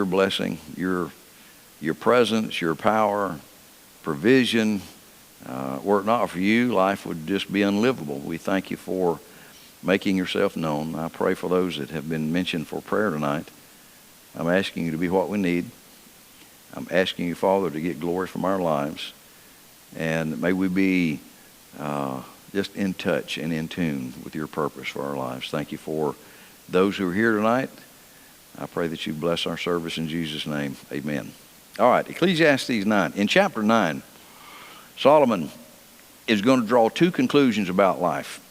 your blessing, your presence, your power, provision. Were it not for you, life would just be unlivable. We thank you for making yourself known. I pray for those that have been mentioned for prayer tonight. I'm asking you to be what we need. I'm asking you, Father, to get glory from our lives. And may we be just in touch and in tune with your purpose for our lives. Thank you for those who are here tonight. I pray that you bless our service in Jesus' name. Amen. All right, Ecclesiastes 9. In chapter 9, Solomon is going to draw two conclusions about life.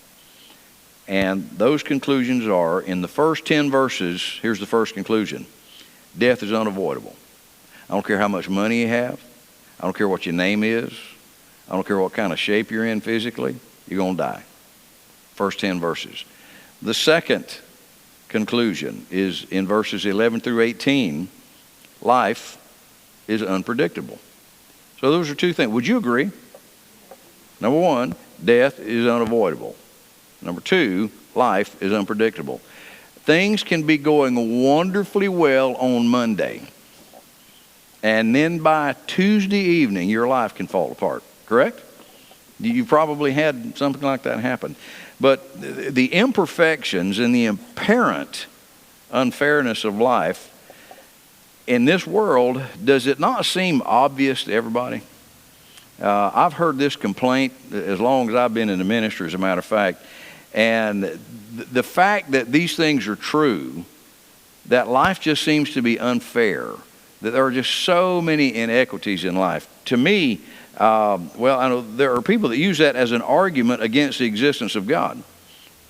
And those conclusions are, in the first 10 verses, here's the first conclusion. Death is unavoidable. I don't care how much money you have. I don't care what your name is. I don't care what kind of shape you're in physically. You're going to die. First 10 verses. The second conclusion is in verses 11 through 18. Life is unpredictable. So those are two things. Would you agree? Number one, death is unavoidable. Number two, life is unpredictable. Things can be going wonderfully well on Monday, and then by Tuesday evening, your life can fall apart. Correct? You probably had something like that happen. But the imperfections and the apparent unfairness of life in this world, does it not seem obvious to everybody? I've heard this complaint as long as I've been in the ministry, as a matter of fact. And the fact that these things are true, that life just seems to be unfair, that there are just so many inequities in life. To me, I know there are people that use that as an argument against the existence of God.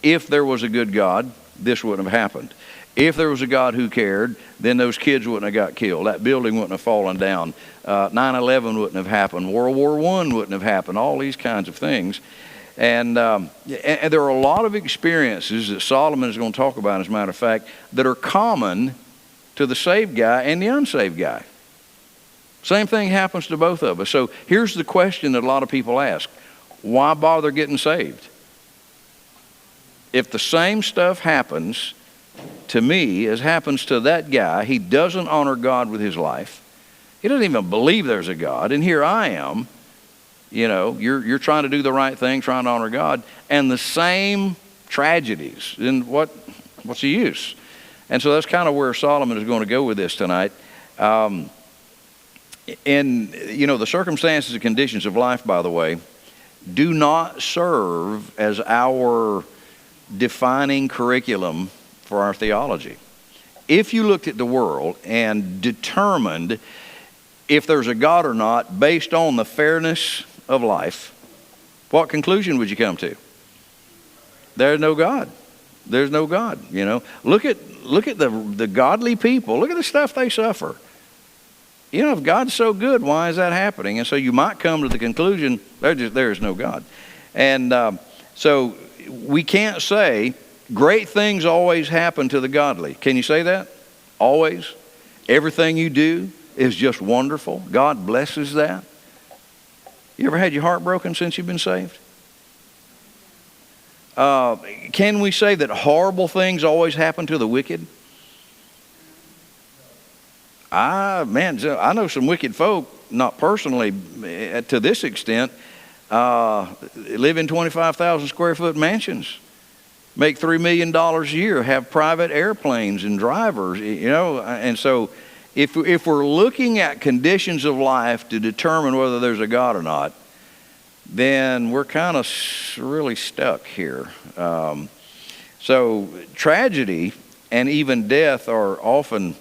If there was a good God, this wouldn't have happened. If there was a God who cared, then those kids wouldn't have got killed. That building wouldn't have fallen down. 9/11 wouldn't have happened. World War I wouldn't have happened. All these kinds of things. And there are a lot of experiences that Solomon is going to talk about, as a matter of fact, that are common to the saved guy and the unsaved guy. Same thing happens to both of us. So here's the question that a lot of people ask. Why bother getting saved? If the same stuff happens to me as happens to that guy, he doesn't honor God with his life. He doesn't even believe there's a God. And here I am, you're trying to do the right thing, trying to honor God, and the same tragedies. Then what's the use? And so that's kind of where Solomon is going to go with this tonight. The circumstances and conditions of life, by the way, do not serve as our defining curriculum for our theology. If you looked at the world and determined if there's a God or not based on the fairness of life, what conclusion would you come to? There's no God. There's no God. Look at the godly people. Look at the stuff they suffer. If God's so good, why is that happening? And so you might come to the conclusion there is no God. And so we can't say great things always happen to the godly. Can you say that? Always? Everything you do is just wonderful. God blesses that. You ever had your heart broken since you've been saved? Can we say that horrible things always happen to the wicked? I know some wicked folk, not personally to this extent, live in 25,000 square foot mansions, make $3 million a year, have private airplanes and drivers, and so if we're looking at conditions of life to determine whether there's a God or not, then we're kind of really stuck here. So tragedy and even death are often,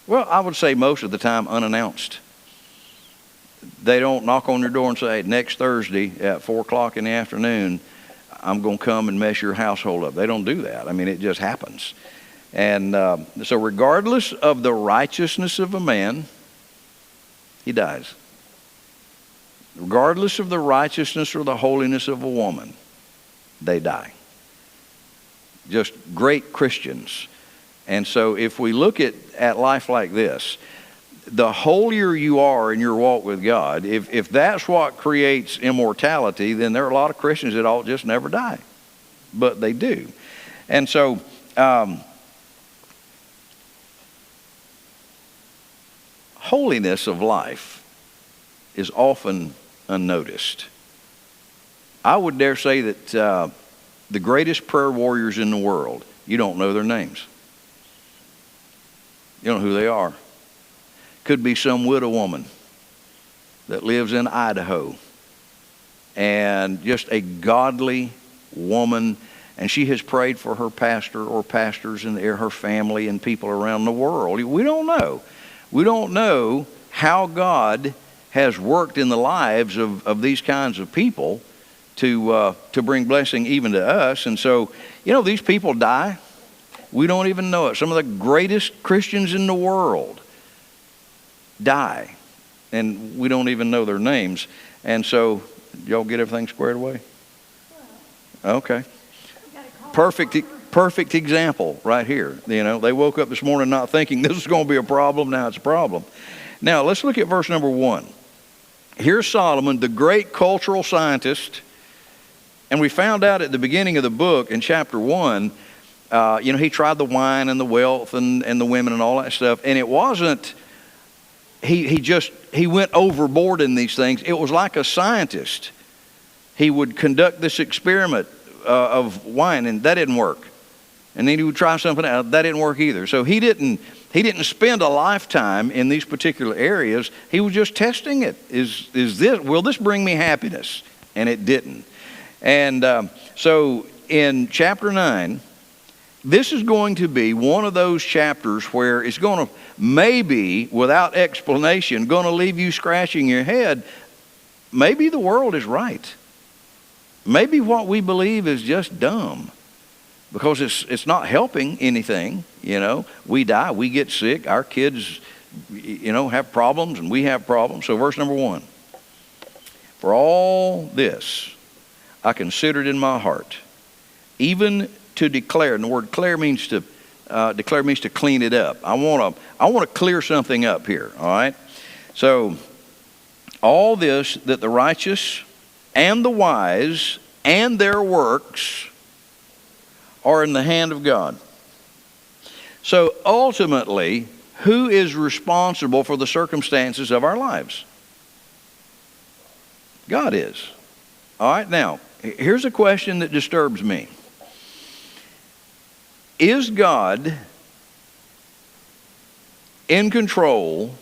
I would say most of the time, unannounced. They don't knock on your door and say, next Thursday at 4 o'clock in the afternoon, I'm going to come and mess your household up. They don't do that. It just happens. And so regardless of the righteousness of a man, he dies. Regardless of the righteousness or the holiness of a woman, they die. Just great Christians. And so if we look at life like this, the holier you are in your walk with God, if that's what creates immortality, then there are a lot of Christians that all just never die. But they do. And so holiness of life is often unnoticed. I would dare say that the greatest prayer warriors in the world, you don't know their names. You don't know who they are. Could be some widow woman that lives in Idaho and just a godly woman, and she has prayed for her pastor or pastors and her family and people around the world. We don't know. We don't know how God has worked in the lives of these kinds of people to bring blessing even to us. And so, these people die. We don't even know it. Some of the greatest Christians in the world die, and we don't even know their names. And so, y'all get everything squared away? Okay. Perfect example right here. They woke up this morning not thinking this is going to be a problem. Now it's a problem. Now, let's look at verse number 1. Here's Solomon, the great cultural scientist. And we found out at the beginning of the book in chapter 1, he tried the wine and the wealth and the women and all that stuff. And it wasn't, he went overboard in these things. It was like a scientist. He would conduct this experiment of wine, and that didn't work. And then he would try something else. That didn't work either. So he didn't spend a lifetime in these particular areas. He was just testing it. Will this bring me happiness? And it didn't. And so in chapter 9, this is going to be one of those chapters where it's going to, maybe without explanation, going to leave you scratching your head. Maybe the world is right. Maybe what we believe is just dumb, because it's not helping anything. We die, we get sick, our kids, have problems, and we have problems. So verse number 1, for all this I considered in my heart, even to declare. And the word declare means to clean it up. I want to clear something up here. All right. So all this, that the righteous and the wise and their works are in the hand of God. So ultimately, who is responsible for the circumstances of our lives? God is. All right. Now, here's a question that disturbs me. Is God in control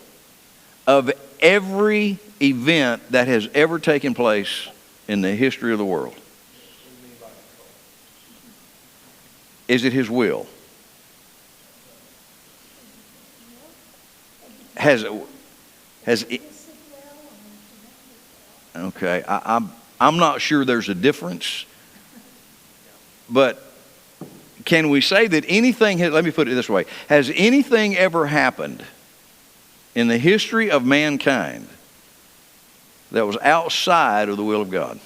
of every event that has ever taken place in the history of the world? Is it His will? Has it? Okay, I'm not sure there's a difference, but can we say that anything, let me put it this way, has anything ever happened in the history of mankind that was outside of the will of God?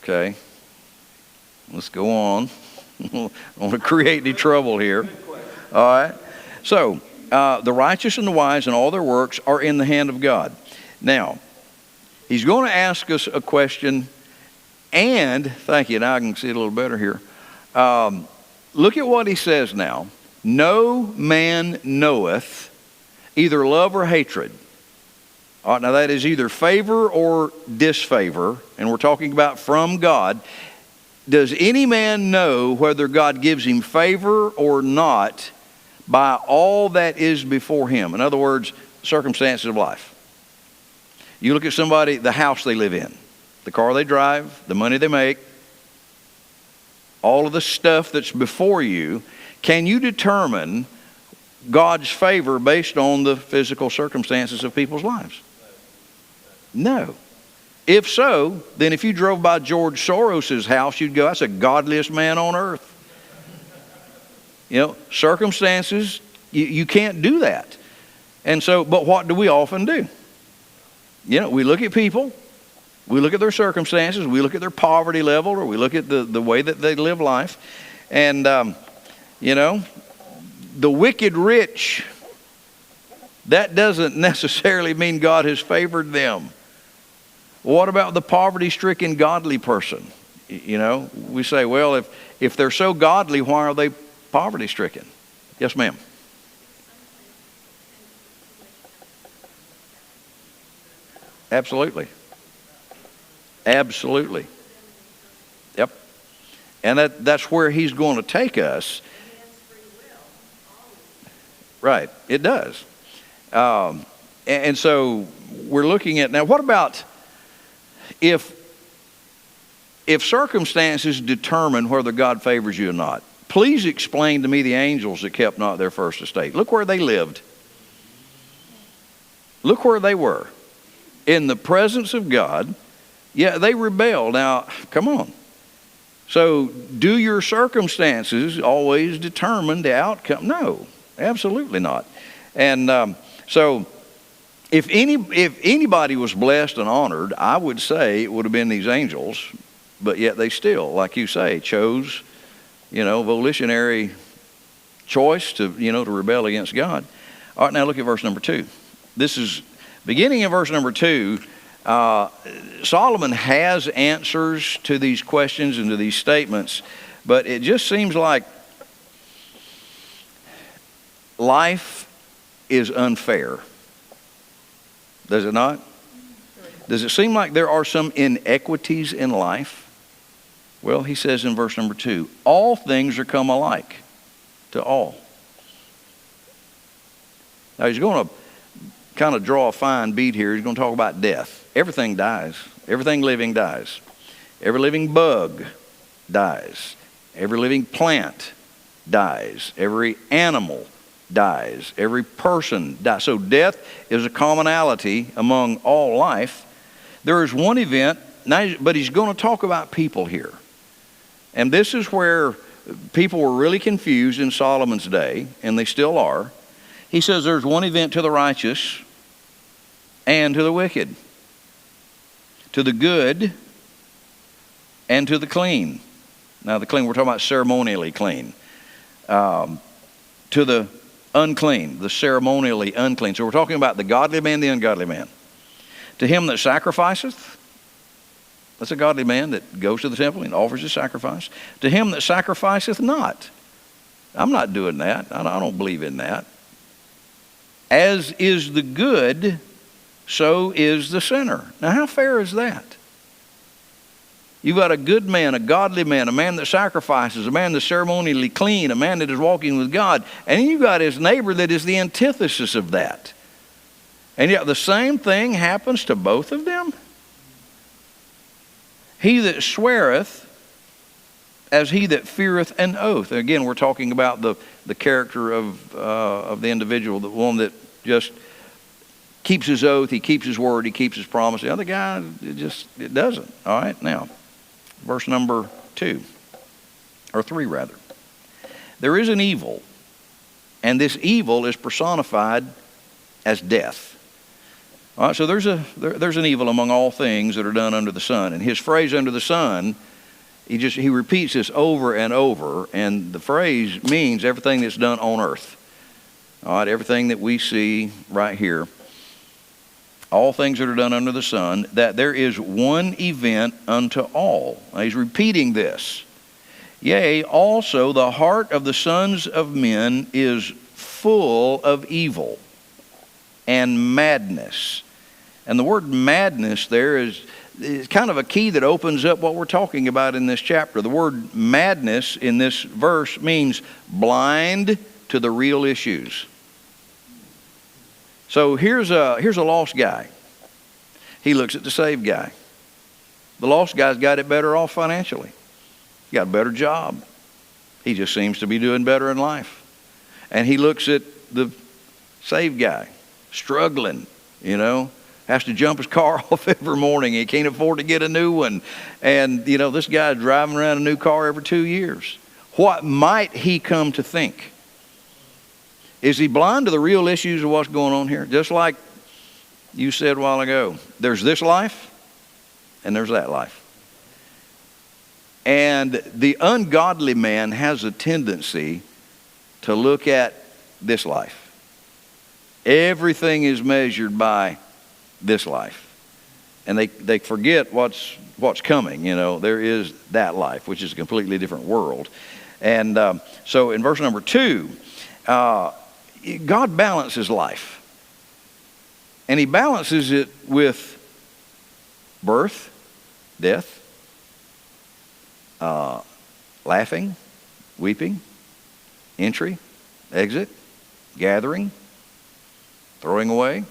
Okay, let's go on. I don't want to create any trouble here. All right, so the righteous and the wise and all their works are in the hand of God. Now, He's going to ask us a question. And, thank you, now I can see it a little better here. Look at what he says now. No man knoweth either love or hatred. All right, now that is either favor or disfavor, and we're talking about from God. Does any man know whether God gives him favor or not by all that is before him? In other words, circumstances of life. You look at somebody, the house they live in, the car they drive, the money they make, all of the stuff that's before you. Can you determine God's favor based on the physical circumstances of people's lives? No. If so, then if you drove by George Soros's house, you'd go, that's the godliest man on earth. Circumstances, you can't do that. And so, but what do we often do? We look at people. We look at their circumstances, we look at their poverty level, or we look at the way that they live life. And, the wicked rich, that doesn't necessarily mean God has favored them. What about the poverty-stricken godly person? We say, well, if they're so godly, why are they poverty-stricken? Yes, ma'am. Absolutely. Absolutely. Yep. And that's where he's going to take us. Right. It does. And so we're looking at, now what about if circumstances determine whether God favors you or not? Please explain to me the angels that kept not their first estate. Look where they lived. Look where they were. In the presence of God. Yeah, they rebelled. Now, come on. So, do your circumstances always determine the outcome? No, absolutely not. And so, if anybody was blessed and honored, I would say it would have been these angels. But yet they still, like you say, chose, volitionary choice to rebel against God. All right, now look at verse number 2. This is beginning in verse number 2. Solomon has answers to these questions and to these statements, but it just seems like life is unfair. Does it not? Does it seem like there are some inequities in life? Well, he says in verse number 2, all things are come alike to all. Now he's going to kind of draw a fine beat here. He's going to talk about death. Everything dies. Everything living dies. Every living bug dies. Every living plant dies. Every animal dies. Every person dies. So death is a commonality among all life. There is one event, but he's going to talk about people here. And this is where people were really confused in Solomon's day, and they still are. He says there's one event to the righteous and to the wicked, to the good and to the clean. Now the clean, we're talking about ceremonially clean. To the unclean, the ceremonially unclean. So we're talking about the godly man, the ungodly man. To him that sacrificeth, that's a godly man that goes to the temple and offers his sacrifice. To him that sacrificeth not. I'm not doing that. I don't believe in that. As is the good, so is the sinner. Now, how fair is that? You've got a good man, a godly man, a man that sacrifices, a man that's ceremonially clean, a man that is walking with God, and you've got his neighbor that is the antithesis of that. And yet the same thing happens to both of them. He that sweareth as he that feareth an oath. Again, we're talking about the character of the individual, the one that just keeps his oath, he keeps his word, he keeps his promise. The other guy, it doesn't. All right, now, verse number 2, or 3 rather. There is an evil, and this evil is personified as death. All right, so there's an evil among all things that are done under the sun. And his phrase under the sun, he repeats this over and over, and the phrase means everything that's done on earth. All right, everything that we see right here. All things that are done under the sun, that there is one event unto all. Now he's repeating this. Yea, also the heart of the sons of men is full of evil and madness. And the word madness there is kind of a key that opens up what we're talking about in this chapter. The word madness in this verse means blind to the real issues. So here's a lost guy. He looks at the saved guy. The lost guy's got it better off financially. He got a better job. He just seems to be doing better in life. And he looks at the saved guy, struggling, has to jump his car off every morning. He can't afford to get a new one. And, this guy's driving around a new car every 2 years. What might he come to think? Is he blind to the real issues of what's going on here? Just like you said a while ago, there's this life and there's that life. And the ungodly man has a tendency to look at this life. Everything is measured by this life. And they forget what's coming. There is that life, which is a completely different world. And so in verse number 2, God balances life. And he balances it with birth, death, laughing, weeping, entry, exit, gathering, throwing away,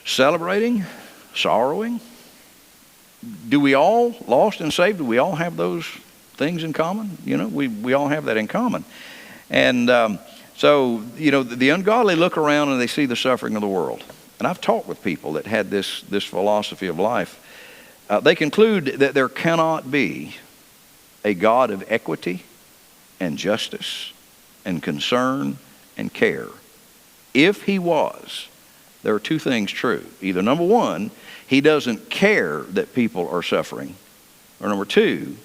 celebrating, sorrowing. Do we all, lost and saved, do we all have those things in common? You know, we all have that in common. And so, you know, the ungodly look around and they see the suffering of the world. And I've talked with people that had this philosophy of life. They conclude that there cannot be a God of equity and justice and concern and care. If he was, there are two things true. Either number one, he doesn't care that people are suffering, or number two,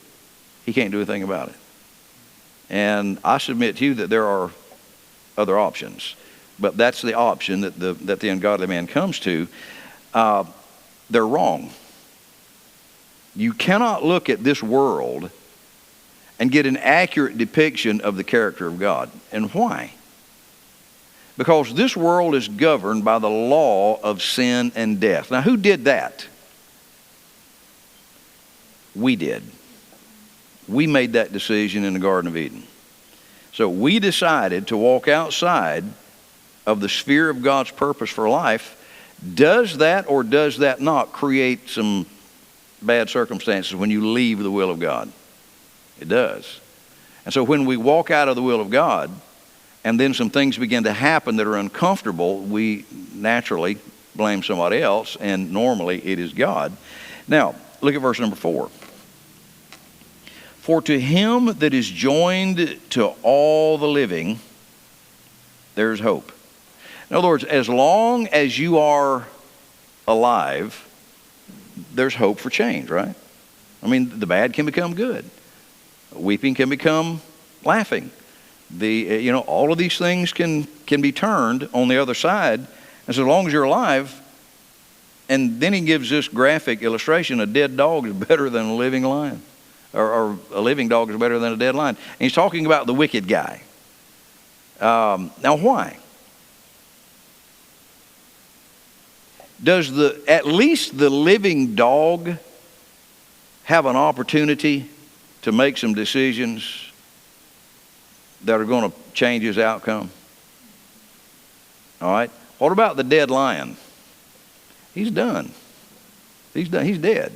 he can't do a thing about it. And I submit to you that there are other options, but that's the option that the ungodly man comes to. They're wrong. You cannot look at this world and get an accurate depiction of the character of God. And why? Because this world is governed by the law of sin and death. Now, who did that? We did. We made that decision in the Garden of Eden. So we decided to walk outside of the sphere of God's purpose for life. Does that or does that not create some bad circumstances when you leave the will of God? It does. And so when we walk out of the will of God, and then some things begin to happen that are uncomfortable, we naturally blame somebody else, and normally it is God. Now, look at verse number 4. For to him that is joined to all the living, there's hope. In other words, as long as you are alive, there's hope for change, right? I mean, the bad can become good. Weeping can become laughing. All of these things can be turned on the other side. And so long as you're alive, and then he gives this graphic illustration, a dead dog is better than a living lion. Or a living dog is better than a dead lion. And he's talking about the wicked guy. Now why? Does at least the living dog have an opportunity to make some decisions that are going to change his outcome? All right. What about the dead lion? He's done. He's done. He's dead.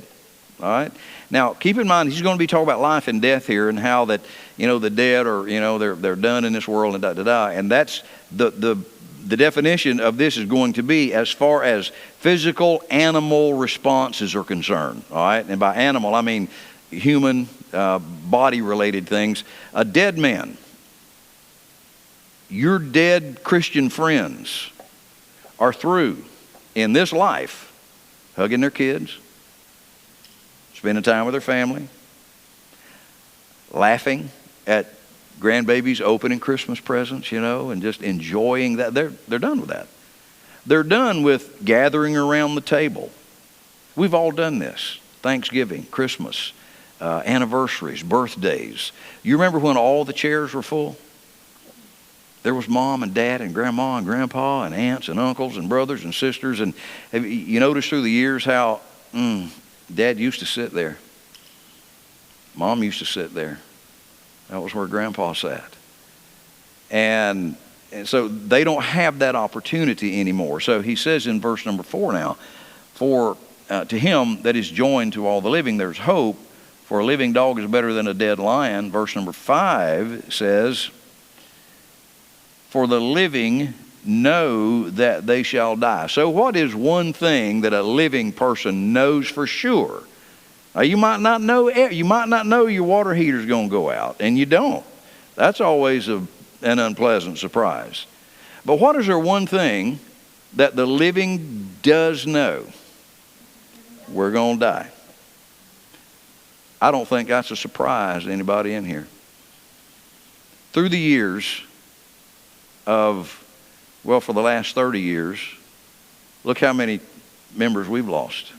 All right. Now, keep in mind, he's going to be talking about life and death here, and how that, the dead are, they're done in this world, and da-da-da. And that's the definition of this is going to be as far as physical animal responses are concerned. All right. And by animal, I mean human, body-related things. A dead man, your dead Christian friends are through in this life hugging their kids, spending time with their family, laughing at grandbabies opening Christmas presents, and just enjoying that. They're done with that. They're done with gathering around the table. We've all done this. Thanksgiving, Christmas, anniversaries, birthdays. You remember when all the chairs were full? There was mom and dad and grandma and grandpa and aunts and uncles and brothers and sisters. And have you noticed through the years how Dad used to sit there? Mom used to sit there. That was where grandpa sat. And so they don't have that opportunity anymore. So he says in verse number 4 now, for to him that is joined to all the living, there's hope. For a living dog is better than a dead lion. Verse number 5 says, for the living know that they shall die. So what is one thing that a living person knows for sure? You might not know your water heater's going to go out, and you don't. That's always an unpleasant surprise. But what is there one thing that the living does know? We're going to die. I don't think that's a surprise to anybody in here. Through the years for the last 30 years, look how many members we've lost.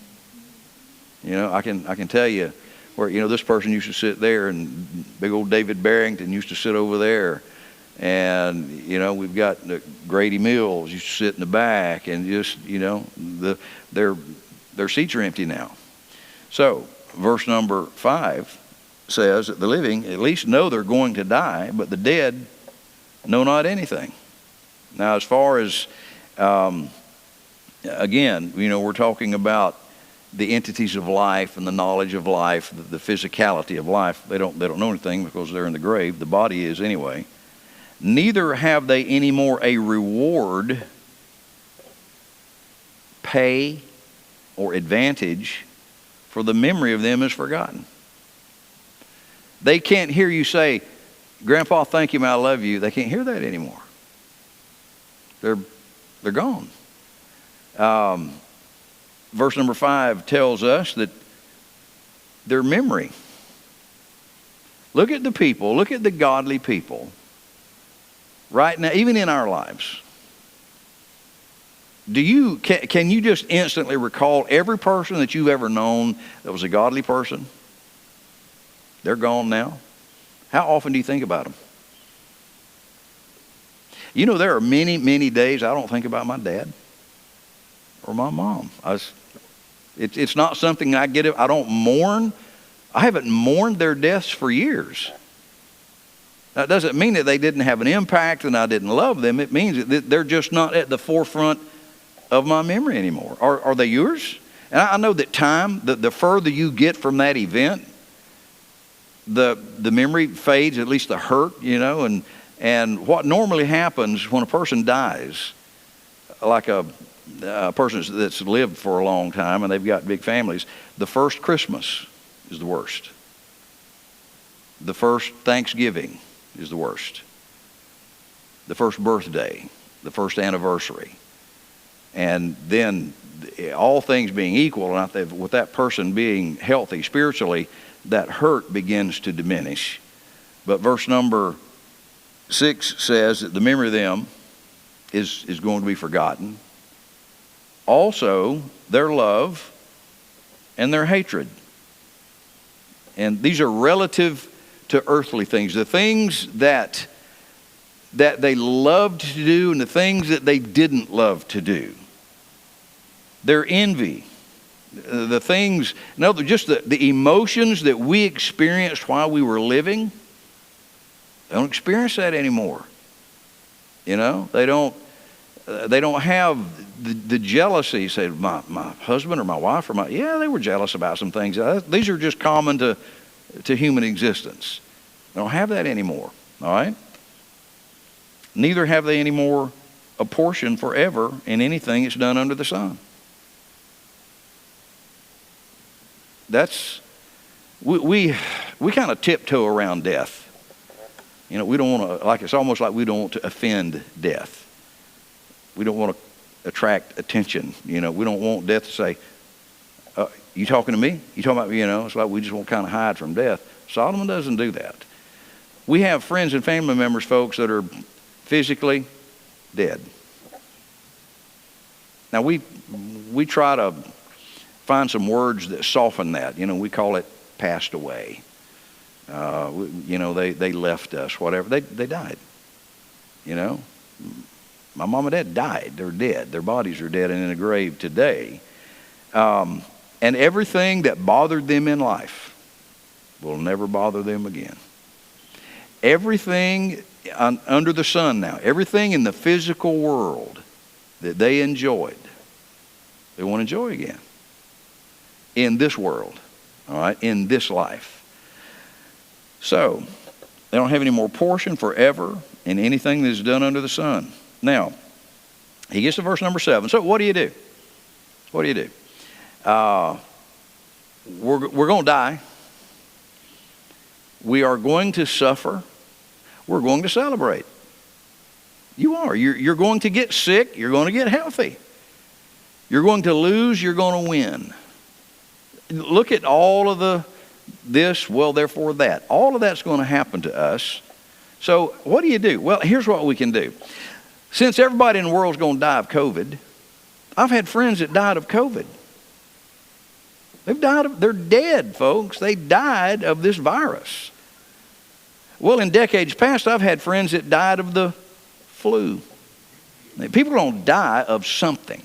I can tell you, where, this person used to sit there, and big old David Barrington used to sit over there. And, we've got Grady Mills used to sit in the back, and just, their seats are empty now. So, verse number 5 says that the living at least know they're going to die, but the dead know not anything. Now, as far as, again, we're talking about the entities of life and the knowledge of life, the physicality of life. They don't know anything because they're in the grave. The body is anyway. Neither have they any more a reward, pay, or advantage, for the memory of them is forgotten. They can't hear you say, Grandpa, thank you, man, I love you. They can't hear that anymore. They're gone. Verse number 5 tells us that their memory. Look at the people, look at the godly people right now, even in our lives. Can you just instantly recall every person that you've ever known that was a godly person? They're gone now. How often do you think about them? There are many, many days I don't think about my dad or my mom. It's not something I don't mourn. I haven't mourned their deaths for years. That doesn't mean that they didn't have an impact and I didn't love them. It means that they're just not at the forefront of my memory anymore. Are they yours? And I know that time, the further you get from that event, the memory fades, at least the hurt, and what normally happens when a person dies, like a person that's lived for a long time and they've got big families, the first Christmas is the worst. The first Thanksgiving is the worst. The first birthday, the first anniversary. And then all things being equal, and with that person being healthy spiritually, that hurt begins to diminish. But verse number 6 says that the memory of them is going to be forgotten. Also, their love and their hatred. And these are relative to earthly things. The things that they loved to do and the things that they didn't love to do. Their envy. The things, just the emotions that we experienced while we were living. They don't experience that anymore. They don't have the jealousy. Say, my husband or my wife they were jealous about some things. These are just common to human existence. They don't have that anymore. All right? Neither have they any more a portion forever in anything that's done under the sun. We kind of tiptoe around death. We don't want to, it's almost like we don't want to offend death. We don't want to attract attention. We don't want death to say, you talking to me? You talking about, it's like we just want to kind of hide from death. Solomon doesn't do that. We have friends and family members, folks, that are physically dead. Now, we try to find some words that soften that. We call it passed away. They left us, whatever. They died. My mom and dad died. They're dead. Their bodies are dead and in a grave today. And everything that bothered them in life will never bother them again. Everything under the sun now, everything in the physical world that they enjoyed, they won't enjoy again. In this world, all right, in this life. So, they don't have any more portion forever in anything that is done under the sun. Now, he gets to verse number 7. So, what do you do? What do you do? We're going to die. We are going to suffer. We're going to celebrate. You are. You're going to get sick. You're going to get healthy. You're going to lose. You're going to win. Look at all of this, well, therefore that. All of that's going to happen to us. So what do you do? Well, here's what we can do. Since everybody in the world is going to die of COVID, I've had friends that died of COVID. They're dead, folks. They died of this virus. Well, in decades past, I've had friends that died of the flu. People don't die of something.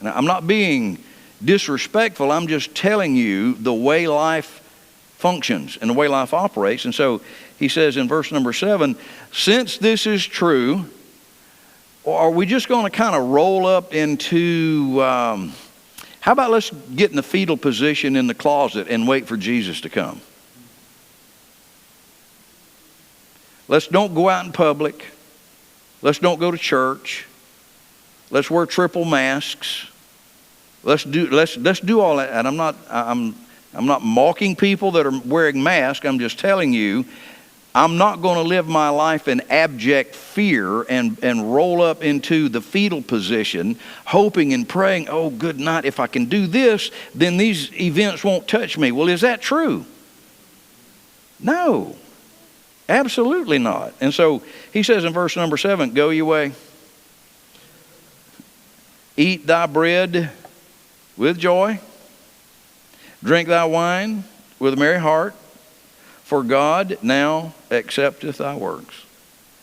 Now, I'm not being disrespectful. I'm just telling you the way life functions and the way life operates. And so he says in verse number 7, since this is true, are we just going to kind of roll up into, how about let's get in the fetal position in the closet and wait for Jesus to come? Let's don't go out in public. Let's don't go to church. Let's wear triple masks. Let's do all that. And I'm not mocking people that are wearing masks. I'm just telling you, I'm not going to live my life in abject fear and roll up into the fetal position, hoping and praying, oh, good night, if I can do this, then these events won't touch me. Well, is that true? No, absolutely not. And so he says in verse number 7, go your way. Eat thy bread with joy. Drink thy wine with a merry heart. For God now accepteth thy works.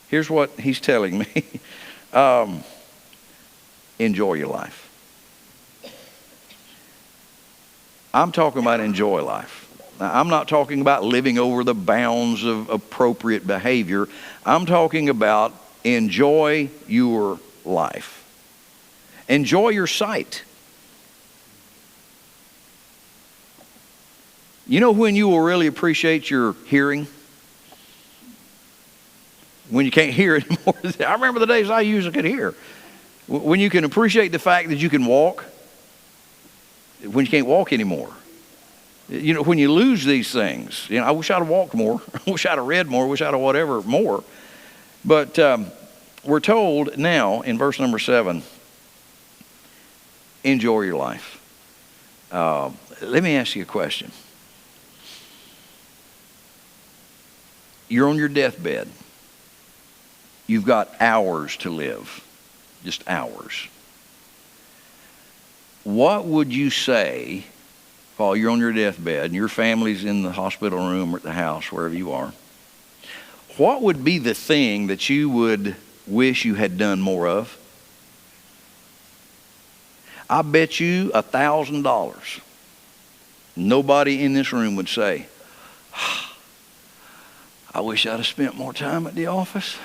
Here's what he's telling me. Enjoy your life. I'm talking about enjoy life. Now, I'm not talking about living over the bounds of appropriate behavior. I'm talking about enjoy your life. Enjoy your sight. You know when you will really appreciate your hearing? When you can't hear anymore. I remember the days I usually could hear. When you can appreciate the fact that you can walk. When you can't walk anymore. You know, when you lose these things. You know, I wish I'd have walked more. I wish I'd have read more. I wish I'd have whatever more. But we're told now in verse number 7, enjoy your life. Let me ask you a question. You're on your deathbed. You've got hours to live. Just hours. What would you say while you're on your deathbed and your family's in the hospital room or at the house, wherever you are? What would be the thing that you would wish you had done more of? I bet you $1,000. Nobody in this room would say, I wish I'd have spent more time at the office.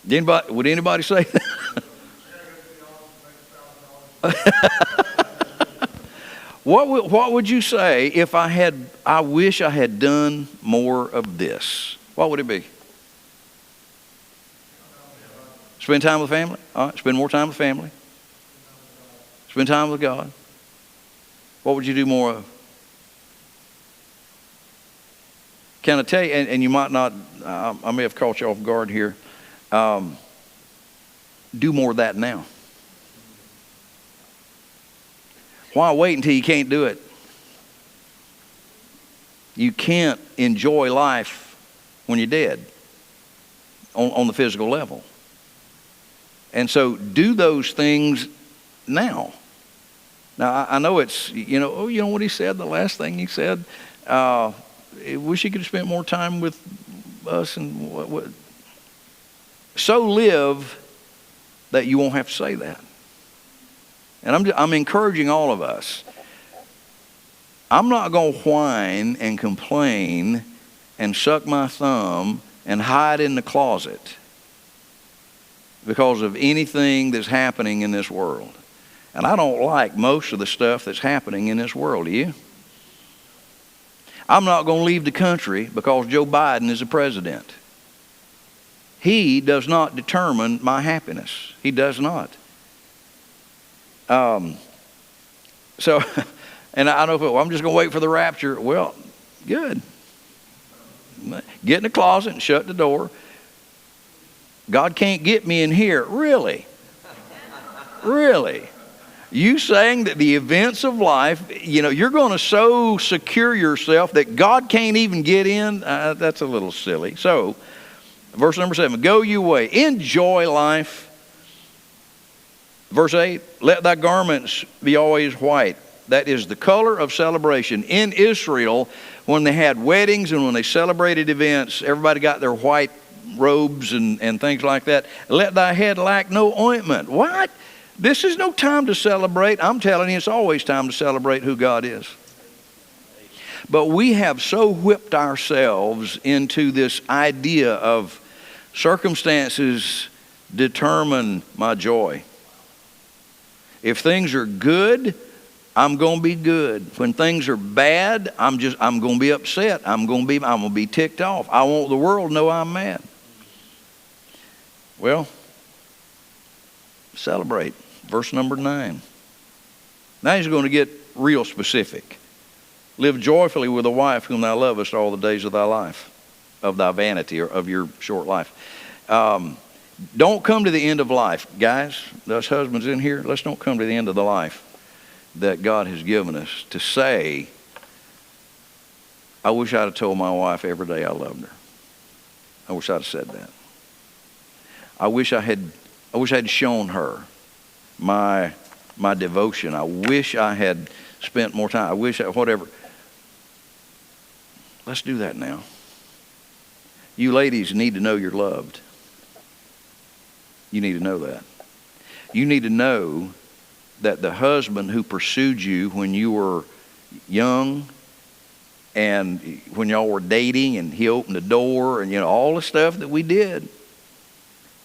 Would anybody say that? What would you say if I wish I had done more of this? What would it be? Spend time with family? All right, spend more time with family. Spend time with God. What would you do more of? Can I tell you, and you might not, I may have caught you off guard here. Do more of that now. Why wait until you can't do it? You can't enjoy life when you're dead on the physical level. And so do those things now. Now, I know it's, you know what he said, the last thing he said? I wish he could have spent more time with us and what. So live that you won't have to say that. And I'm encouraging all of us. I'm not going to whine and complain and suck my thumb and hide in the closet because of anything that's happening in this world. And I don't like most of the stuff that's happening in this world, do you? I'm not going to leave the country because Joe Biden is the president. He does not determine my happiness. He does not. So, and I know, well, I'm just going to wait for the rapture. Well, good. Get in the closet and shut the door. God can't get me in here. Really? Really? You saying that the events of life, you're going to so secure yourself that God can't even get in? That's a little silly. So, verse number 7, go your way. Enjoy life. Verse 8, let thy garments be always white. That is the color of celebration. In Israel, when they had weddings and when they celebrated events, everybody got their white robes and things like that. Let thy head lack no ointment. What? This is no time to celebrate. I'm telling you, it's always time to celebrate who God is. But we have so whipped ourselves into this idea of circumstances determine my joy. If things are good, I'm going to be good. When things are bad, I'm going to be upset. I'm going to be ticked off. I want the world to know I'm mad. Well, celebrate. Verse number 9. Now he's going to get real specific. Live joyfully with a wife whom thou lovest all the days of thy life, of thy vanity, or of your short life. Don't come to the end of life. Guys, those husbands in here, let's don't come to the end of the life that God has given us to say, I wish I'd have told my wife every day I loved her. I wish I'd have said that. I wish I had shown her my devotion. I wish I had spent more time. I wish whatever. Let's do that now. You ladies need to know you're loved. You need to know that. You need to know that the husband who pursued you when you were young and when y'all were dating and he opened the door and all the stuff that we did,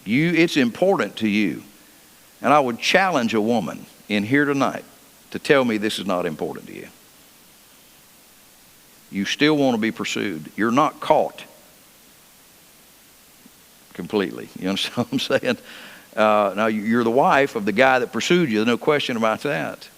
it's important to you. And I would challenge a woman in here tonight to tell me this is not important to you. You still want to be pursued. You're not caught completely. You understand what I'm saying? Now, you're the wife of the guy that pursued you. There's no question about that.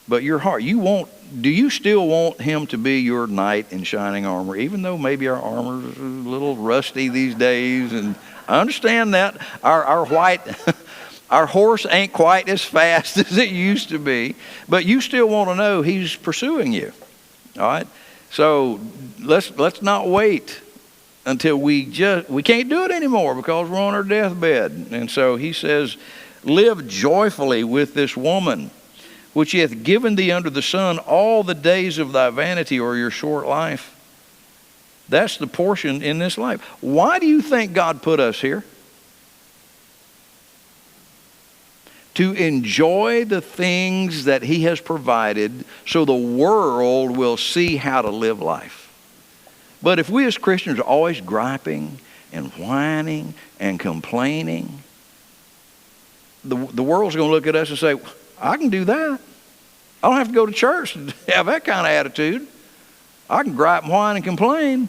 But your heart, do you still want him to be your knight in shining armor, even though maybe our armor is a little rusty these days? And I understand that. Our white... Our horse ain't quite as fast as it used to be, but you still want to know he's pursuing you. All right? So let's not wait until we can't do it anymore because we're on our deathbed. And so he says, live joyfully with this woman, which he hath given thee under the sun all the days of thy vanity, or your short life. That's the portion in this life. Why do you think God put us here? To enjoy the things that he has provided so the world will see how to live life. But if we as Christians are always griping and whining and complaining, the world's going to look at us and say, I can do that. I don't have to go to church to have that kind of attitude. I can gripe and whine and complain.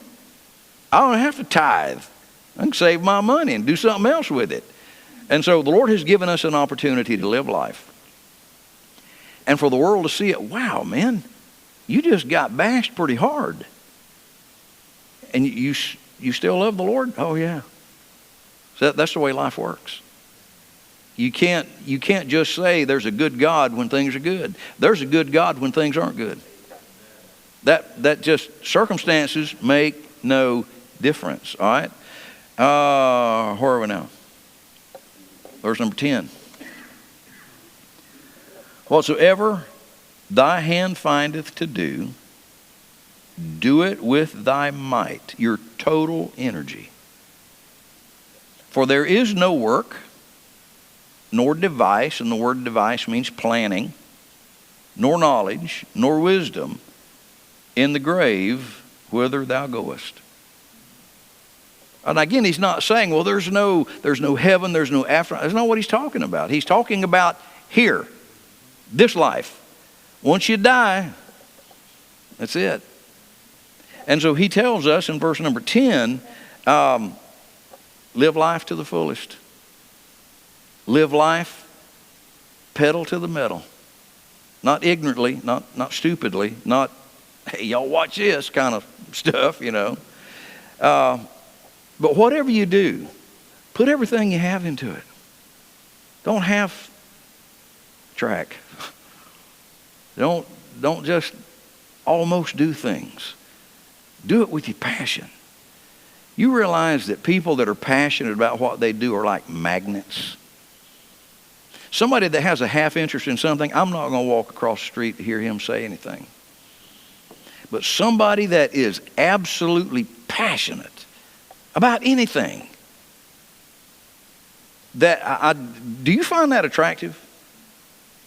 I don't have to tithe. I can save my money and do something else with it. And so the Lord has given us an opportunity to live life. And for the world to see it, wow, man, you just got bashed pretty hard. And you still love the Lord? Oh, yeah. So that's the way life works. You can't just say there's a good God when things are good. There's a good God when things aren't good. That just, circumstances make no difference, all right? Where are we now? Verse number 10. Whatsoever thy hand findeth to do, do it with thy might, your total energy. For there is no work, nor device, and the word device means planning, nor knowledge, nor wisdom in the grave whither thou goest. And again, he's not saying, well, there's no heaven, there's no after. That's not what he's talking about. He's talking about here, this life. Once you die, that's it. And so he tells us in verse number 10, live life to the fullest. Live life pedal to the metal. Not ignorantly, not stupidly, not, hey, y'all watch this kind of stuff, But whatever you do, put everything you have into it. Don't half track. Don't just almost do things. Do it with your passion. You realize that people that are passionate about what they do are like magnets. Somebody that has a half interest in something, I'm not going to walk across the street to hear him say anything. But somebody that is absolutely passionate about anything, do you find that attractive?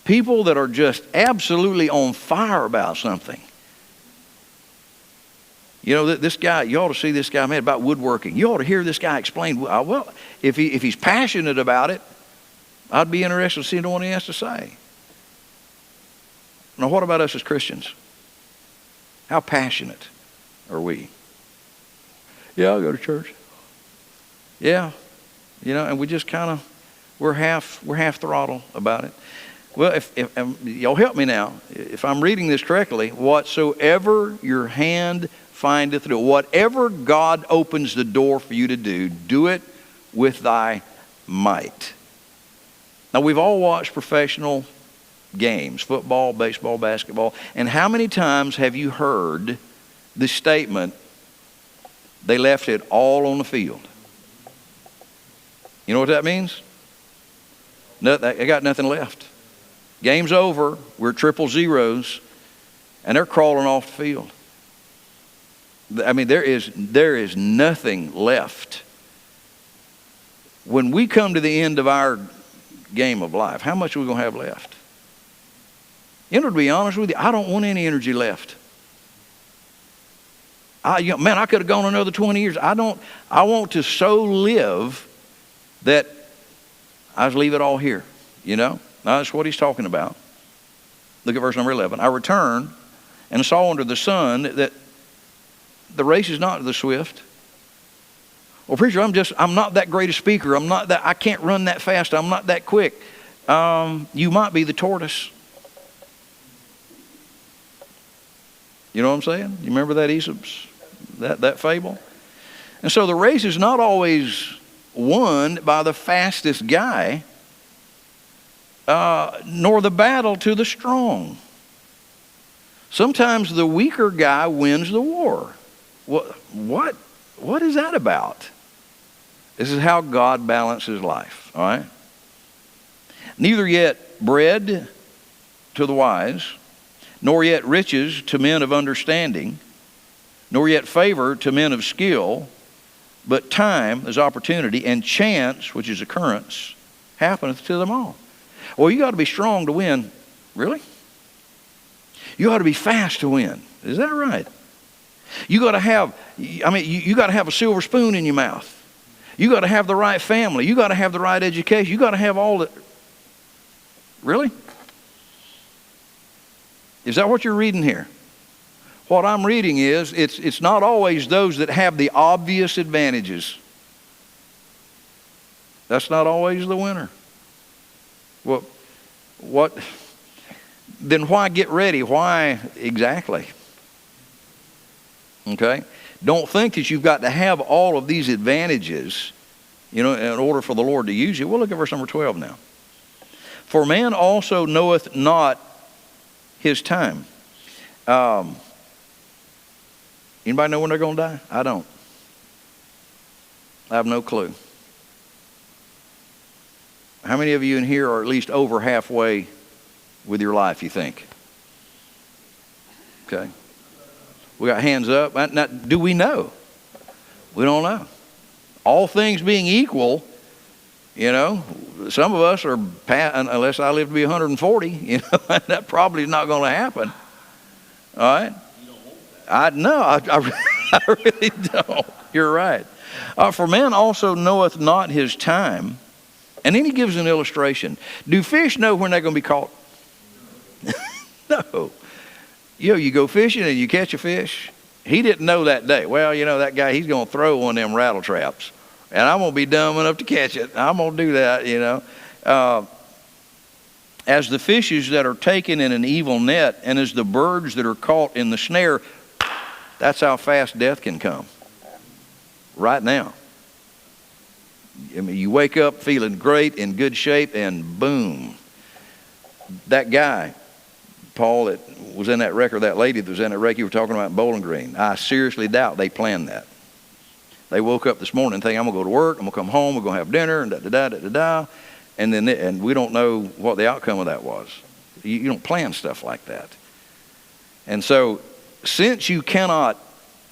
People that are just absolutely on fire about something. You know, this guy, you ought to see this guy, man, about woodworking. You ought to hear this guy explain. Well, if he's passionate about it, I'd be interested to see what he has to say. Now, what about us as Christians? How passionate are we? Yeah, I'll go to church. Yeah, you know, and we just kind of, we're half throttle about it. Well, if y'all help me now, if I'm reading this correctly, whatsoever your hand findeth to do, whatever God opens the door for you to do, do it with thy might. Now, we've all watched professional games, football, baseball, basketball, and how many times have you heard the statement, they left it all on the field? You know what that means? No, they got nothing left. Game's over, we're triple zeros, and they're crawling off the field. I mean, there is nothing left. When we come to the end of our game of life, how much are we going to have left? You know, to be honest with you, I don't want any energy left. I could have gone another 20 years. I want to so live that I just leave it all here, you know? Now, that's what he's talking about. Look at verse number 11. I returned and saw under the sun that the race is not to the swift. Well, preacher, I'm not that great a speaker. I can't run that fast. I'm not that quick. You might be the tortoise. You know what I'm saying? You remember that Aesop's, that fable? And so the race is not always won by the fastest guy, nor the battle to the strong. Sometimes the weaker guy wins the war. What is that about? This is how God balances life, all right? Neither yet bread to the wise, nor yet riches to men of understanding, nor yet favor to men of skill, but time is opportunity, and chance, which is occurrence, happeneth to them all. Well, you got to be strong to win. Really? You ought to be fast to win. Is that right? You got to have, you got to have a silver spoon in your mouth. You got to have the right family. You got to have the right education. You got to have all that. Really? Is that what you're reading here? What I'm reading is, it's not always those that have the obvious advantages. That's not always the winner. Well, then why get ready? Why exactly? Okay? Don't think that you've got to have all of these advantages, you know, in order for the Lord to use you. We'll look at verse number 12 now. For man also knoweth not his time. Anybody know when they're going to die? I don't. I have no clue. How many of you in here are at least over halfway with your life, you think? Okay. We got hands up. Now, do we know? We don't know. All things being equal, you know, some of us are, unless I live to be 140, you know, that probably is not going to happen. All right? I really don't. You're right. For man also knoweth not his time. And then he gives an illustration. Do fish know when they're going to be caught? No. You know, you go fishing and you catch a fish. He didn't know that day. Well, you know, that guy, he's going to throw one of them rattle traps. And I'm going to be dumb enough to catch it. I'm going to do that, you know. As the fishes that are taken in an evil net, and as the birds that are caught in the snare, that's how fast death can come. Right now. I mean, you wake up feeling great, in good shape, and boom. That guy, Paul, that was in that wreck, or that lady that was in that wreck you were talking about in Bowling Green, I seriously doubt they planned that. They woke up this morning thinking, I'm going to go to work, I'm going to come home, we're going to have dinner, and da-da-da, da-da-da. and we don't know what the outcome of that was. You don't plan stuff like that. And so, since you cannot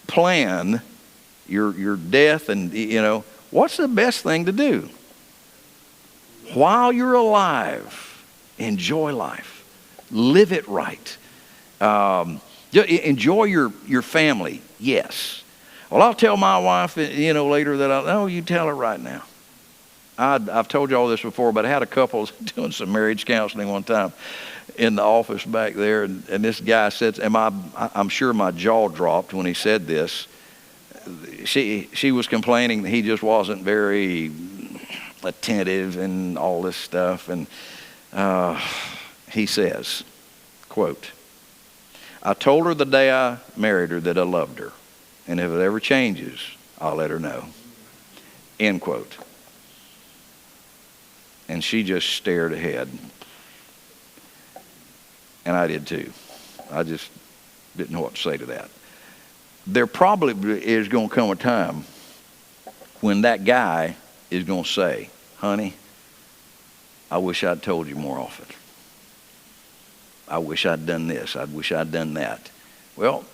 plan your death, and what's the best thing to do? While you're alive, enjoy life. Live it right. Enjoy your family. Yes. Well, I'll tell my wife, later that you tell her right now. I've told you all this before, but I had a couple doing some marriage counseling one time in the office back there, and this guy said, I'm sure my jaw dropped when he said this. She was complaining that he just wasn't very attentive and all this stuff, and he says, quote, I told her the day I married her that I loved her, and if it ever changes, I'll let her know. End quote. And she just stared ahead. And I did too. I just didn't know what to say to that. There probably is going to come a time when that guy is going to say, honey, I wish I'd told you more often. I wish I'd done this. I wish I'd done that. Well,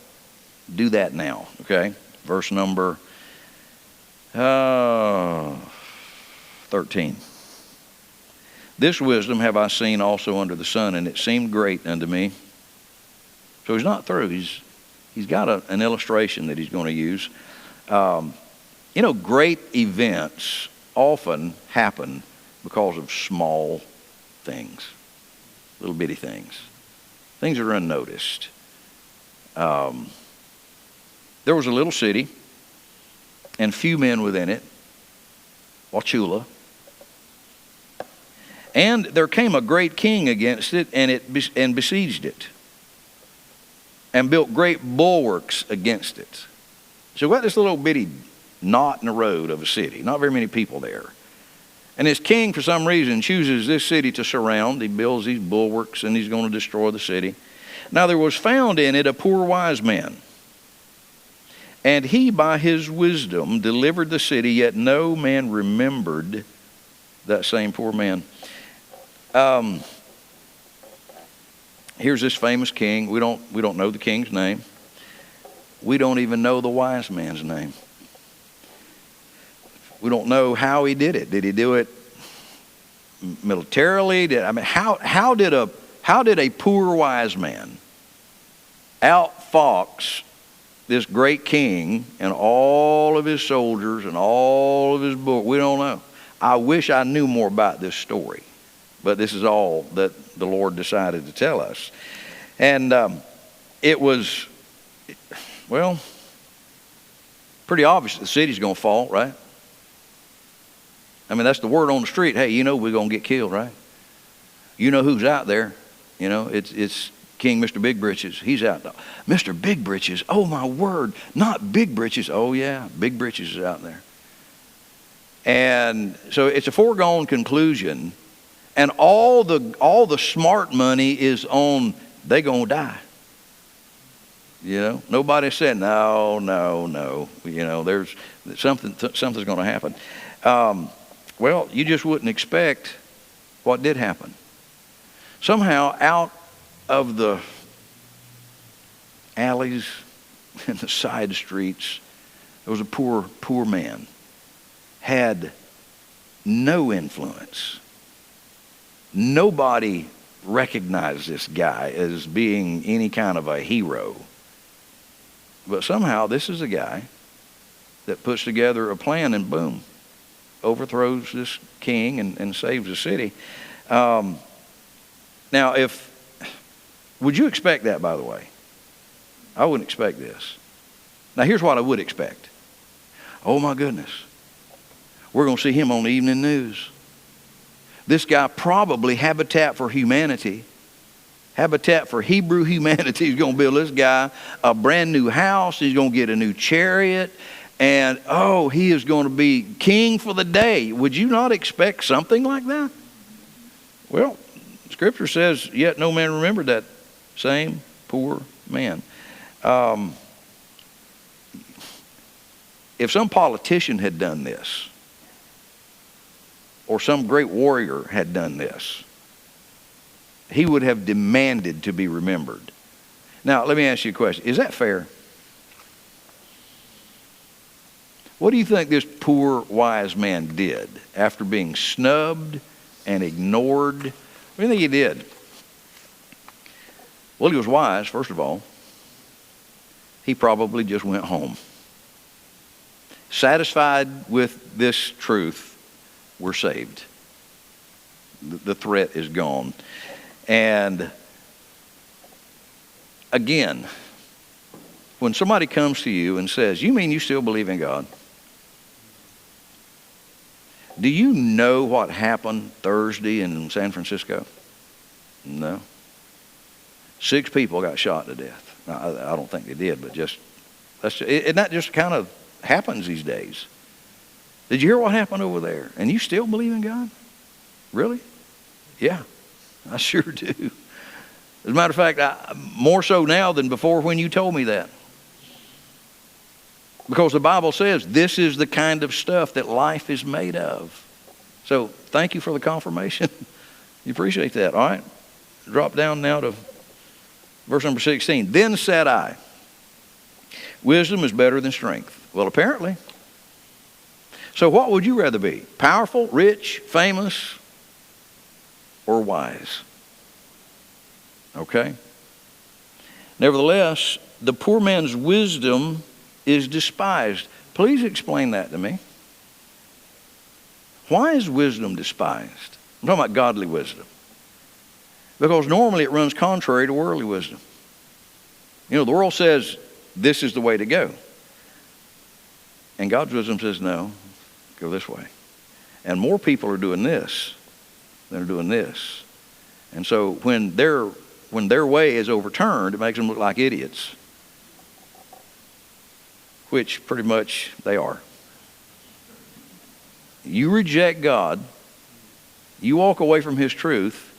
do that now, okay? Verse number 13. This wisdom have I seen also under the sun, and it seemed great unto me. So he's not through. He's got an illustration that he's going to use. Great events often happen because of small things, little bitty things that are unnoticed. There was a little city and few men within it, Wauchula. And there came a great king against it, and besieged it, and built great bulwarks against it. So we've got this little bitty knot in the road of a city, not very many people there. And this king, for some reason, chooses this city to surround. He builds these bulwarks, and he's going to destroy the city. Now there was found in it a poor wise man, and he by his wisdom delivered the city, yet no man remembered that same poor man. Here's this famous king. We don't know the king's name. We don't even know the wise man's name. We don't know how he did it. Did he do it militarily? How did a poor wise man outfox this great king and all of his soldiers and all of his bulls? We don't know. I wish I knew more about this story. But this is all that the Lord decided to tell us. And it was, pretty obvious the city's going to fall, right? That's the word on the street. Hey, we're going to get killed, right? You know who's out there. It's King Mr. Big Britches. He's out there. Mr. Big Britches, oh my word, not Big Britches. Oh yeah, Big Britches is out there. And so it's a foregone conclusion. And all the smart money is on, they gonna die. Nobody said no. There's something's gonna happen. You just wouldn't expect what did happen. Somehow out of the alleys and the side streets, there was a poor man, had no influence. Nobody recognized this guy as being any kind of a hero. But somehow this is a guy that puts together a plan and boom, overthrows this king and saves the city. Now, would you expect that, by the way? I wouldn't expect this. Now, here's what I would expect. Oh, my goodness. We're going to see him on the evening news. This guy, probably Habitat for Humanity, Habitat for Hebrew Humanity, is going to build this guy a brand new house. He's going to get a new chariot. And, he is going to be king for the day. Would you not expect something like that? Well, Scripture says, yet no man remembered that same poor man. If some politician had done this, or some great warrior had done this, he would have demanded to be remembered. Now, let me ask you a question. Is that fair? What do you think this poor wise man did after being snubbed and ignored? What do you think he did? Well, he was wise, first of all. He probably just went home. Satisfied with this truth, we're saved. The threat is gone. And again, when somebody comes to you and says, "You mean you still believe in God?" Do you know what happened Thursday in San Francisco? No. 6 people got shot to death. Now, I don't think they did, but that just kind of happens these days. Did you hear what happened over there? And you still believe in God? Really? Yeah, I sure do. As a matter of fact, more so now than before when you told me that. Because the Bible says this is the kind of stuff that life is made of. So thank you for the confirmation. You appreciate that. All right. Drop down now to verse number 16. Then said I, wisdom is better than strength. Well, apparently. So what would you rather be? Powerful, rich, famous, or wise? Okay. Nevertheless, the poor man's wisdom is despised. Please explain that to me. Why is wisdom despised? I'm talking about godly wisdom. Because normally it runs contrary to worldly wisdom. You know, the world says this is the way to go. And God's wisdom says no, go this way. And more people are doing this than are doing this. And so when their way is overturned, it makes them look like idiots. Which pretty much they are. You reject God, you walk away from His truth.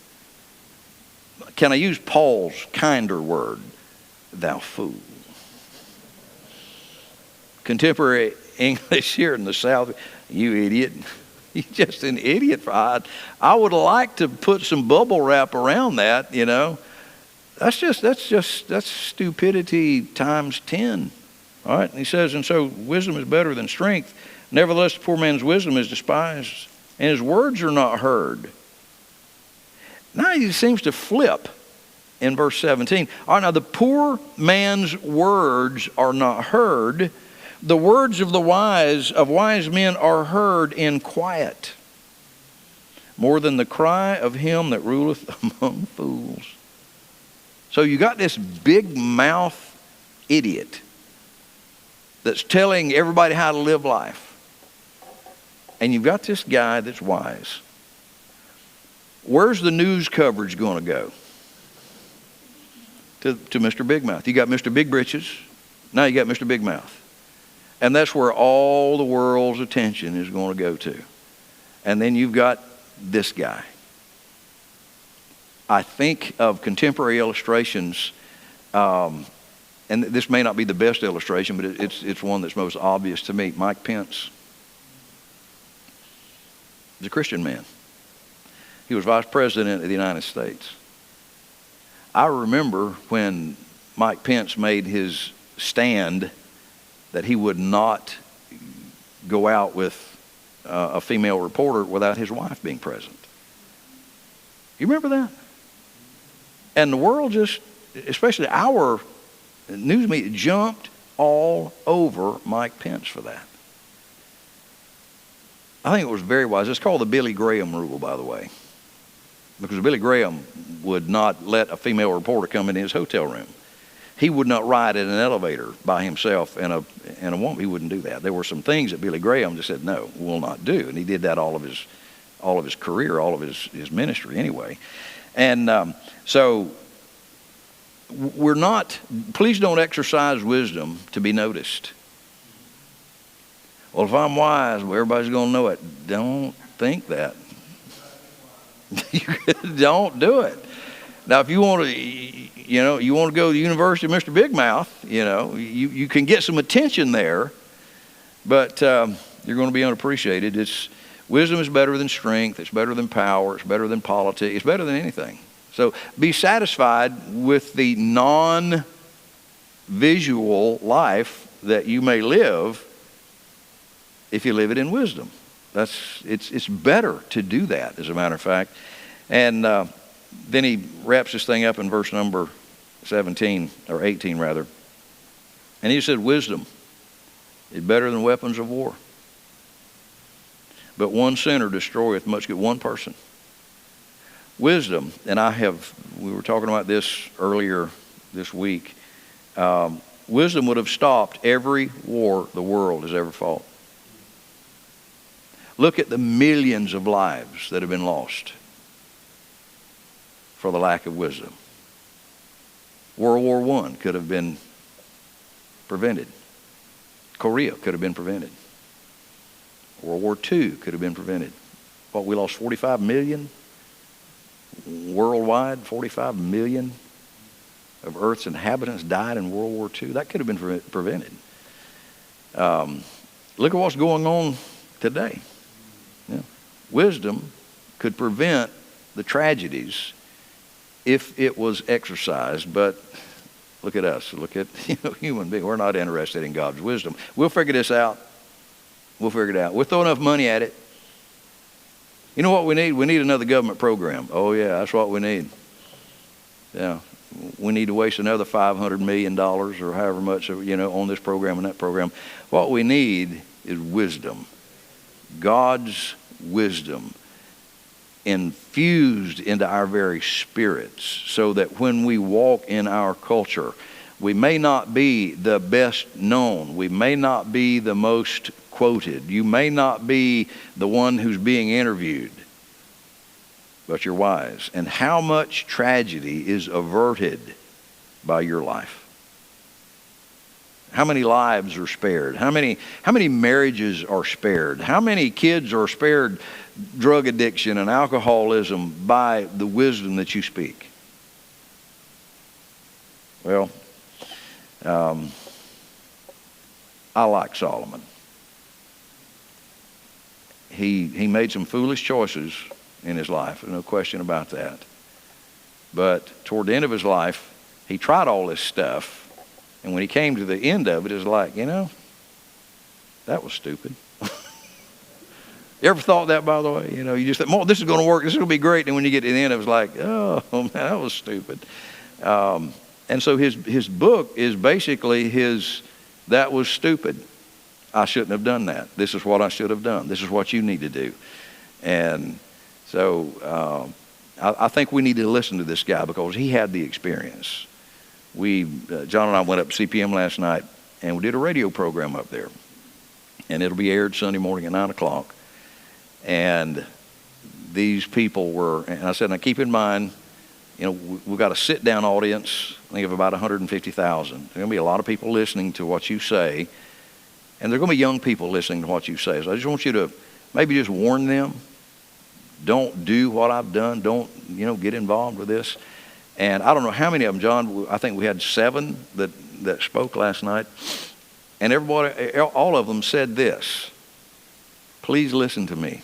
Can I use Paul's kinder word? Thou fool. Contemporary English here in the South, you idiot. You're just an idiot. I would like to put some bubble wrap around that, you know. That's stupidity times 10. All right, and he says, and so wisdom is better than strength. Nevertheless, the poor man's wisdom is despised, and his words are not heard. Now he seems to flip in verse 17. All right, now the poor man's words are not heard. The words of wise men are heard in quiet, more than the cry of him that ruleth among fools. So you got this big mouth idiot that's telling everybody how to live life. And you've got this guy that's wise. Where's the news coverage going to go? To Mr. Big Mouth. You got Mr. Big Britches. Now you got Mr. Big Mouth. And that's where all the world's attention is going to go to. And then you've got this guy. I think of contemporary illustrations, and this may not be the best illustration, but it's one that's most obvious to me. Mike Pence. He's a Christian man. He was vice president of the United States. I remember when Mike Pence made his stand that he would not go out with a female reporter without his wife being present. You remember that? And the world just, especially our news media, jumped all over Mike Pence for that. I think it was very wise. It's called the Billy Graham rule, by the way. Because Billy Graham would not let a female reporter come in his hotel room. He would not ride in an elevator by himself and a woman. He wouldn't do that. There were some things that Billy Graham just said, no, will not do. And he did that all of his career, all of his ministry anyway. And so we're not, please don't exercise wisdom to be noticed. Well, if I'm wise, well, everybody's going to know it. Don't think that. Don't do it. Now, if you want to, you want to go to the University of Mr. Big Mouth, you can get some attention there, but you're going to be unappreciated. Wisdom is better than strength. It's better than power. It's better than politics. It's better than anything. So be satisfied with the non-visual life that you may live if you live it in wisdom. It's better to do that, as a matter of fact. And then he wraps this thing up in verse number 17, or 18 rather. And he said, wisdom is better than weapons of war. But one sinner destroyeth much good. One person. Wisdom, and we were talking about this earlier this week. Wisdom would have stopped every war the world has ever fought. Look at the millions of lives that have been lost for the lack of wisdom. World War I could have been prevented. Korea could have been prevented. World War II could have been prevented. We lost 45 million worldwide. 45 million of Earth's inhabitants died in World War II. That could have been prevented. Look at what's going on today. Yeah. Wisdom could prevent the tragedies if it was exercised, but look at us. Look at human beings. We're not interested in God's wisdom. We'll figure this out. We'll figure it out. We'll throw enough money at it. You know what we need? We need another government program. Oh, yeah, that's what we need. Yeah, we need to waste another $500 million or however much, on this program and that program. What we need is wisdom. God's wisdom infused into our very spirits, so that when we walk in our culture, we may not be the best known. We may not be the most quoted. You may not be the one who's being interviewed, but you're wise. And how much tragedy is averted by your life? How many lives are spared? How many marriages are spared? How many kids are spared drug addiction and alcoholism by the wisdom that you speak? Well, I like Solomon. He made some foolish choices in his life, no question about that. But toward the end of his life, he tried all this stuff, and when he came to the end of it, it was like, that was stupid. You ever thought that, by the way? You just thought, this is going to work, this is going to be great, and when you get to the end, it was like, oh, man, that was stupid. And so his book is basically that was stupid. I shouldn't have done that. This is what I should have done. This is what you need to do. And so I think we need to listen to this guy because he had the experience. John and I went up to CPM last night, and we did a radio program up there. And it'll be aired Sunday morning at 9 o'clock. And these people were, and I said, now keep in mind, we've got a sit-down audience, I think of about 150,000. There's going to be a lot of people listening to what you say, and there are going to be young people listening to what you say. So I just want you to maybe just warn them. Don't do what I've done. Don't, get involved with this. And I don't know how many of them, John, I think we had 7 that spoke last night. And everybody, all of them said this: please listen to me.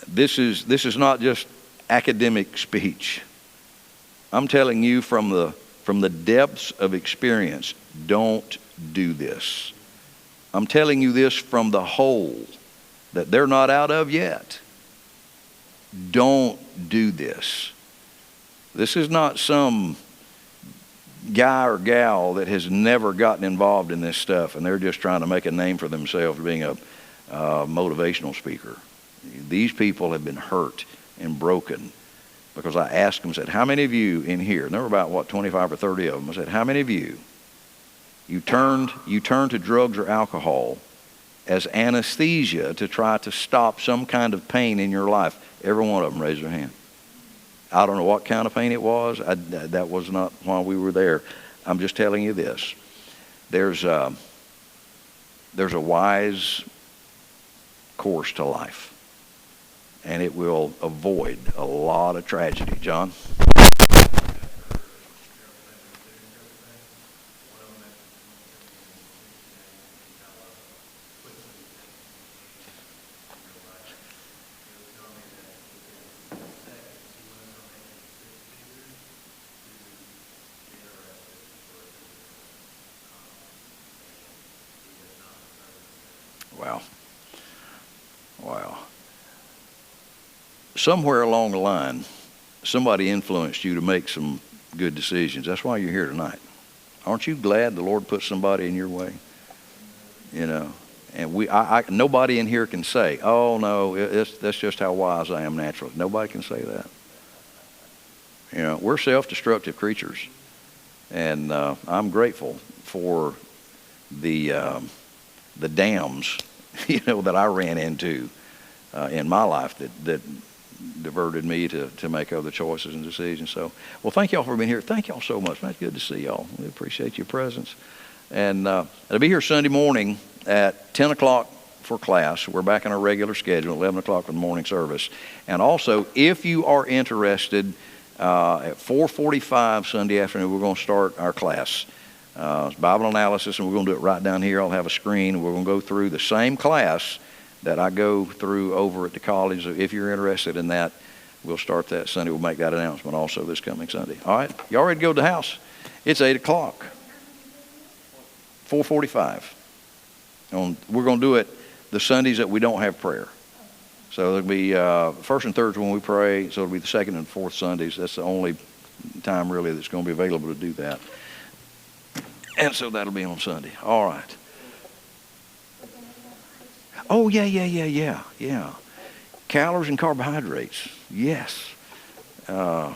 This is not just academic speech. I'm telling you from the depths of experience, don't do this. I'm telling you this from the hole that they're not out of yet. Don't do this. This is not some guy or gal that has never gotten involved in this stuff and they're just trying to make a name for themselves being a motivational speaker. These people have been hurt and broken because I asked them, I said, how many of you in here, and there were about, 25 or 30 of them, I said, how many of you turned to drugs or alcohol as anesthesia to try to stop some kind of pain in your life? Every one of them raised their hand. I don't know what kind of pain it was. That was not why we were there. I'm just telling you this. There's a wise course to life, and it will avoid a lot of tragedy. John? Wow. Wow. Somewhere along the line, somebody influenced you to make some good decisions. That's why you're here tonight. Aren't you glad the Lord put somebody in your way? You know, and nobody in here can say, oh, no, that's just how wise I am naturally. Nobody can say that. You know, we're self-destructive creatures. And I'm grateful for the dams, that I ran into in my life that diverted me to make other choices and decisions. So, well, thank y'all for being here. Thank y'all so much, man. It's good to see y'all. We appreciate your presence. And I'll be here Sunday morning at 10 o'clock for class. We're back on our regular schedule, 11 o'clock for the morning service. And also, if you are interested, at 4:45 Sunday afternoon, we're going to start our class. It's Bible analysis, and we're going to do it right down here. I'll have a screen. We're going to go through the same class that I go through over at the college. If you're interested in that, we'll start that Sunday. We'll make that announcement also this coming Sunday. All right? Y'all ready to go to the house? It's 8 o'clock. 4:45. We're going to do it the Sundays that we don't have prayer. So there'll be first and third when we pray. So it'll be the second and fourth Sundays. That's the only time really that's going to be available to do that. And so that'll be on Sunday. All right. Oh, yeah. Calories and carbohydrates. Yes. Right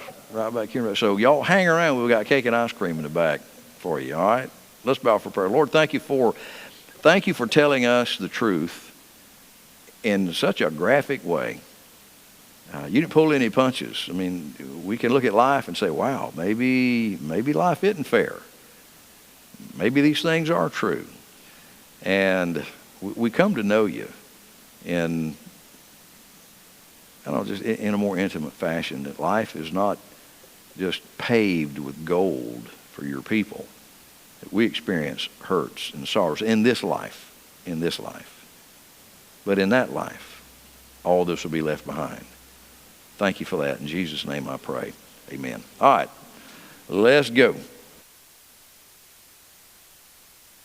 back here. So y'all hang around. We've got cake and ice cream in the back for you. All right. Let's bow for prayer. Lord, thank you for telling us the truth in such a graphic way. You didn't pull any punches. I mean, we can look at life and say, wow, maybe life isn't fair. Maybe these things are true. And we come to know you in a more intimate fashion, that life is not just paved with gold for your people. That we experience hurts and sorrows in this life. But in that life, all this will be left behind. Thank you for that. In Jesus' name I pray. Amen. All right. Let's go.